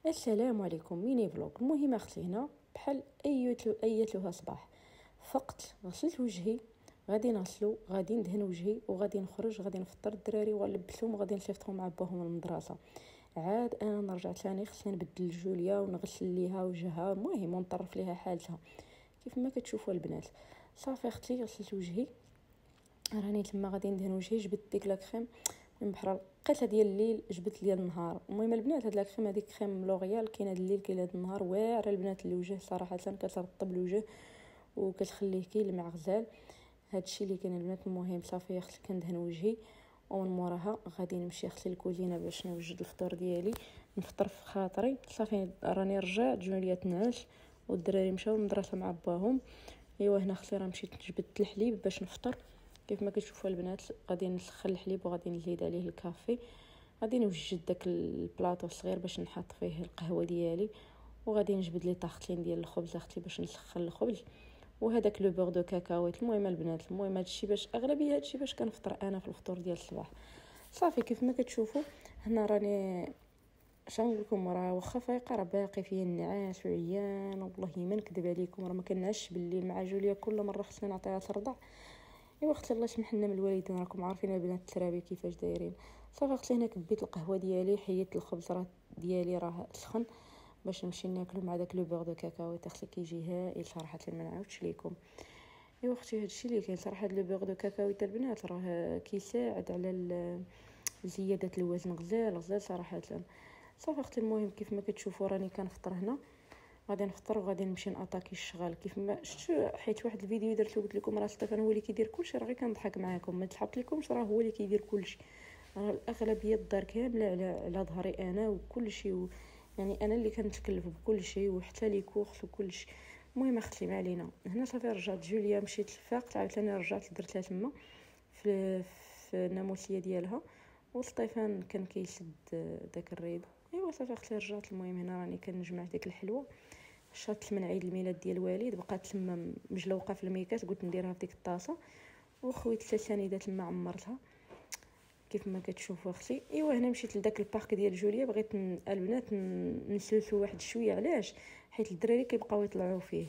السلام عليكم، ميني فلوق. المهم اختي هنا بحال ايتها صباح فقت غسلت وجهي، غادي نغسلو، غادي ندهن وجهي وغادي نخرج، غادي نفطر الدراري وغنلبسهم وغادي نصيفطهم مع باهم للمدرسه. عاد انا نرجع ثاني خصني نبدل جوليا ونغسل ليها وجهها، المهم ونطرف ليها حالتها كيف ما كتشوفوا البنات. صافي اختي غسلت وجهي، راني تما غادي ندهن وجهي، جبت ديك لا كريم من بحر لقيتها ديال الليل، جبت ديال النهار. المهم البنات هاد لا كريم هذيك كريم لوريال كاينه الليل كاينه النهار، واعره البنات الوجه صراحه، كترطب الوجه وكتخليه كيلمع غزال. هادشي اللي كاين البنات. المهم صافي اختي كندهن وجهي ومن موراها غادي نمشي اختي الكوزينه باش نوجد الفطور ديالي، نفطر في خاطري. صافي راني رجعت جوليا تنعش والدراري مشاو للمدرسه مع باهم. ايوا هنا اختي راه مشيت جبدت الحليب باش نفطر. كيف ما كتشوفوا البنات غادي نسخن الحليب وغادي نزيد عليه الكافي، غادي نوجد داك البلاطو الصغير باش نحط فيه القهوه ديالي، وغادي نجبد لي طاختين ديال الخبز اختي باش نسخن الخبز وهذاك لو بور دو كاكاويت. المهم البنات، المهم هادشي باش اغلبيه هادشي باش كنفطر انا في الفطور ديال الصباح. صافي كيف ما كتشوفوا هنا راني شنقول لكم، راه واخا فايقه راه باقي فيا النعاس وعيان، والله ما نكذب عليكم راه ما كنعش بالليل مع جوليا، كل مره خصني نعطيها ترضع. ايوا اختي الله يسمح لنا من الوالدين، راكم عارفين البنات الترابي كيفاش دايرين. صافي اختي هنا كبيت القهوه ديالي، حيدت الخبز راه ديالي راه سخن باش نمشي ناكلو مع داك لو بور دو كاكاو اختي كيجي هائل صراحه، ما نعاودش ليكم. ايوا اختي هادشي اللي كاين صراحه. لو بور دو كاكاو تاع البنات راه كيساعد على زياده الوزن غزال غزال صراحه. صافي اختي المهم كيف ما كتشوفوا راني كنفطر هنا، غادي نفطر وغادي نمشي ناتاكي الشغال. كيف ما شفتوا حيت واحد الفيديو درتو قلت لكم راه ستيفان هو اللي كيدير كلشي، راه غير كنضحك معاكم، ما تحط لكمش راه هو اللي كيدير كلشي، راه الاغلبيه الدار كامله على ظهري انا وكلشي يعني انا اللي كنتكلف بكلشي وحتى لي كورس وكلشي. المهم اختي ما علينا. هنا صافي رجعت جوليا، مشيت لفاقت عاوتاني رجعت درتها تما في الناموسيه ديالها، وستيفان كان كيسد داك الريد. ايوا صافي اختي رجعت. المهم هنا راني كنجمع ديك الحلوه، شات من عيد الميلاد ديال الوالد بقات تما مجلوقه في الميكات، قلت نديرها في ديك الطاسه وخويت 3 سنيده تما عمرتها كيف ما كتشوفوا اختي. ايوا هنا مشيت لداك البارك ديال جوليا، بغيت البنات نسلسو واحد شويه. علاش؟ حيت الدراري كيبقاو يطلعوا فيه،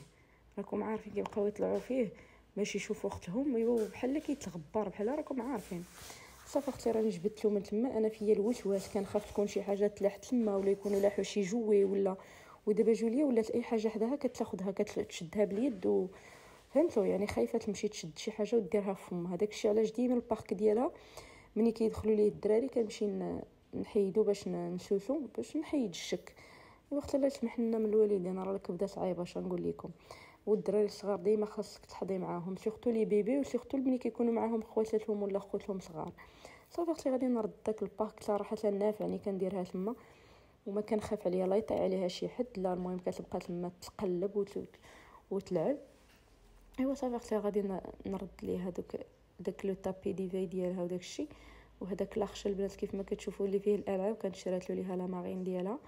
راكم عارفين كيبقاو يطلعوا فيه باش يشوفوا اختهم. ايوا بحال كيتغبر بحال راكم عارفين. صافي اختي راني جبت له من تما، انا فيا الوسواس كنخاف تكون شي حاجه تلاحت تما ولا يكونوا لاحوا شي جوي ولا. ودابا جوليا ولات اي حاجه حداها كتاخذها كتشدها باليد فهمتوا يعني خايفه تمشي تشد شي حاجه وديرها في فمها. داكشي علاش ديما البارك ديالها ملي كيدخلوا ليه الدراري كنمشي نحيدو باش نسوسو باش نحيد الشك. وقت الله يسمح لنا من الوالدين راه الكبده صعيبه اش نقول لكم. والدراري الصغار ديما خاصك تحضي معاهم، سورتو لي بيبي وسورتو ملي كيكونوا معاهم خواتاتهم ولا خوتهم صغار. صافي اختي غادي نرد داك البارك صراحه نافع، يعني كنديرها تما وما كنخاف عليها لا يطيح عليها شي حد لا. المهم كتبقى تما تقلب وتلعب. ايوا صافي اختي غادي نرد ليها داك لو طابي ديفاي ديالها وداك الشيء، وهداك لاخش البنات كيف ما كتشوفوا اللي فيه الالعاب كانت شرات له ليها لا مارين ديالها.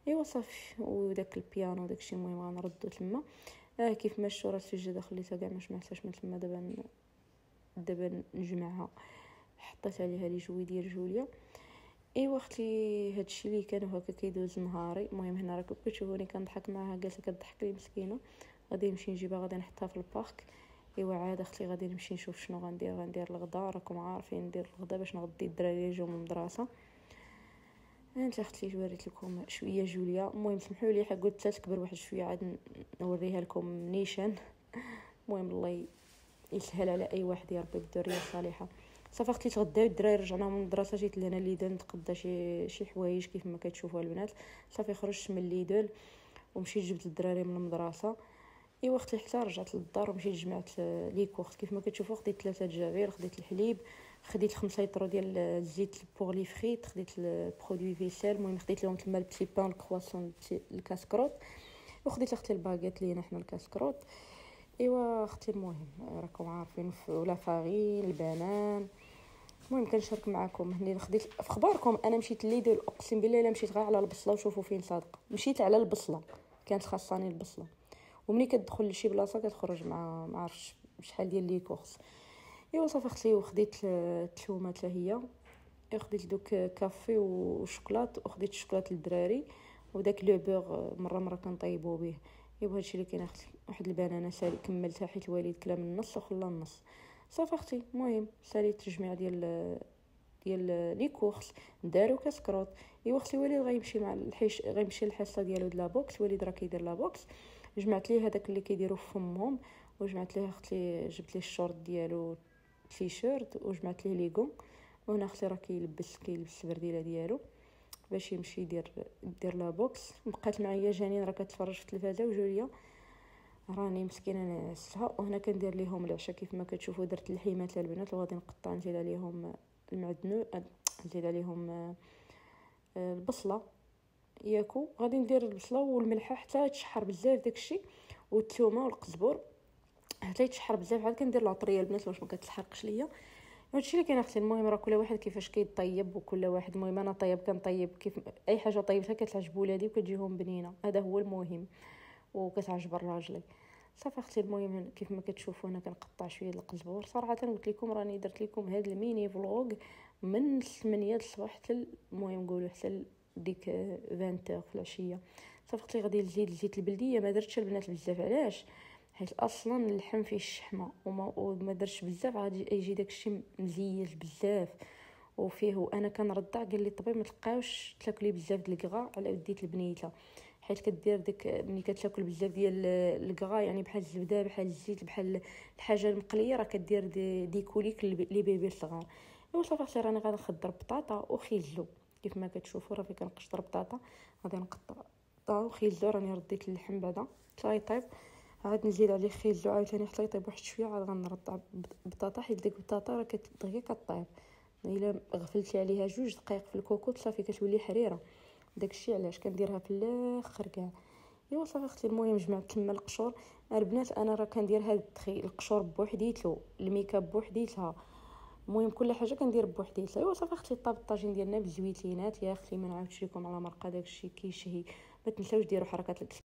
ايوا صافي وداك البيانو وداك الشيء. المهم غنردو تما. كيف ما الشوره السجاده خليتها كاع ما سمعتهاش من تما. دابا نجمعها، حطيت عليها لي جوي ديال جوليا. ايوا اختي هادشي اللي كان هكا كيدوز نهاري. المهم هنا راكم كتشوفوني كنضحك معاها جالسه كضحك لي مسكينه. غادي نمشي نجيبها غادي نحطها في البارك. ايوا عاد اختي غادي نمشي نشوف شنو غندير الغدا. راكم عارفين ندير الغدا باش نغدي الدراري يجيو من المدرسه. انت اختي وريت لكم شويه جوليا. المهم سمحوا لي حق قلت تكبر واحد شويه عاد نوريها لكم نيشان. المهم الله يسهل على اي واحد يا ربي بالذريه الصالحه. صافي اختي تغداو الدراري رجعنا من المدرسه، جيت لهنا ليدل نتقضى شي حوايج كيف ما كتشوفوا البنات. صافي خرجت من ليدل ومشيت جبت الدراري من المدرسه. ايوا اختي حتى رجعت للدار ومشيت جمعت لي كورس كيف ما كتشوفوا. خديت 3 جافير، خديت الحليب، خديت 5 لتر ديال الزيت بوغ لي فريت، خديت البرودوي فيسيل. المهم خديت لهم تما البتي بان الكرواسون الكاسكروت، وخديت اختي الباغيت لينا حنا الكاسكروت. ايوا اختي المهم راكم عارفين ولا فارين البنان. المهم كنشارك معكم هني. خديت في خباركم انا مشيت ليدل اقسم بالله الا مشيت غير على البصله وشوفوا فين صادقه، مشيت على البصله كانت خاصاني البصله. ومني كتدخل لشي بلاصه كتخرج مع ما عرفتش شحال ديال لي كورس. ايوا صافي اختي وخديت الثومه حتى هي، خديت دوك كافي وشوكولات وخديت الشوكولات للدراري وداك لو بوغ مره كنطيبو به. ايوا هادشي اللي كاين اختي. واحد البنانه سالي كملتها حيت الوالد كلا من النص وخلا النص. صافي اختي. المهم ساليت التجميع ديال لي كورس، دارو كاس كروط. ايوا اختي الوالد غيمشي مع غيمشي للحصه ديالو د لا بوكس. الوالد راه كيدير لا بوكس. جمعت ليه هذاك اللي كيديروا في فمهم، وجمعت ليه اختي جبت ليه الشورت ديالو تيشيرت، وجمعت ليه ليغون. وهنا اختي راه كيلبس البرديله ديالو باش يمشي يدير لا بوكس. بقات معايا جانين راه كتفرج في التلفازه، وجوليا راني مسكينه نعستها. وهنا كندير ليهم العشاء كيف ما كتشوفوا. درت اللحيمات للبنات وغادي نقطع نزيد عليهم المعدنو، نزيد عليهم البصله ياكو. غادي ندير البصله والملحه حتى يتشحر بزاف داكشي، والثومه والقزبر حتى يتشحر بزاف. عاد كندير العطريه البنات واش ما كتحرقش ليا. هادشي اللي كاين اختي. المهم راه كل واحد كيفاش كيطيب، وكل واحد المهم انا كنطيب كيف اي حاجه طيبتها كتعجب ولادي وكتجيهم بنينه، هذا هو المهم، وكتعجب الراجلي. صافي اختي. المهم كيف ما كتشوفوا انا كنقطع شويه القزبر. صراحه قلت لكم راني درت لكم هذا الميني فلوغ من 8 الصباح حتى المهم نقولوا حتى ديك 20 في العشيه. صافي اختي. غادي نزيد الزيت البلديه. ما درتش البنات بزاف، علاش؟ حيت اصلا اللحم فيه الشحمه وما درتش بزاف غادي يجي داكشي مزيج بزاف وفيه. وانا كنرضع قال لي الطبيب ما تلقاوش تاكلي بزاف د الكغا على وديت البنيته، حيت كدير ديك ملي كتاكل بزاف ديال الكغا يعني بحال الزبده بحال الزيت بحال الحاجه المقليه راه كدير دي كوليك لي بيبي الصغار. ايوا صافي اختي. راني غادي نخضر بطاطا وخيزو كيف ما كتشوفوا. راه كنقشر بطاطا غادي نقطع وخيزو. راني رديت اللحم بعدا حتى يطيب. عاد نزيد عليه خيزو عاوتاني حتى يطيب واحد شويه. عاد غنرطع بطاطا حيت ديك البطاطا راه دغيا كطيب. الا غفلتي عليها 2 دقائق في الكوكوط صافي كتولي حريره. داكشي علاش كنديرها في الاخر كاع. ايوا صافي اختي. المهم جمعت تما القشور. البنات انا راه كندير هذا التخي القشور بوحديتو، الميكاب بوحديتها، المهم كل حاجه كندير بوحديتها. ايوا صافي اختي. طاب الطاجين ديالنا بالزويتينات يا اختي. ما نعاودش لكم على مرقه داكشي كيشهي. ما تنساوش ديروا حركه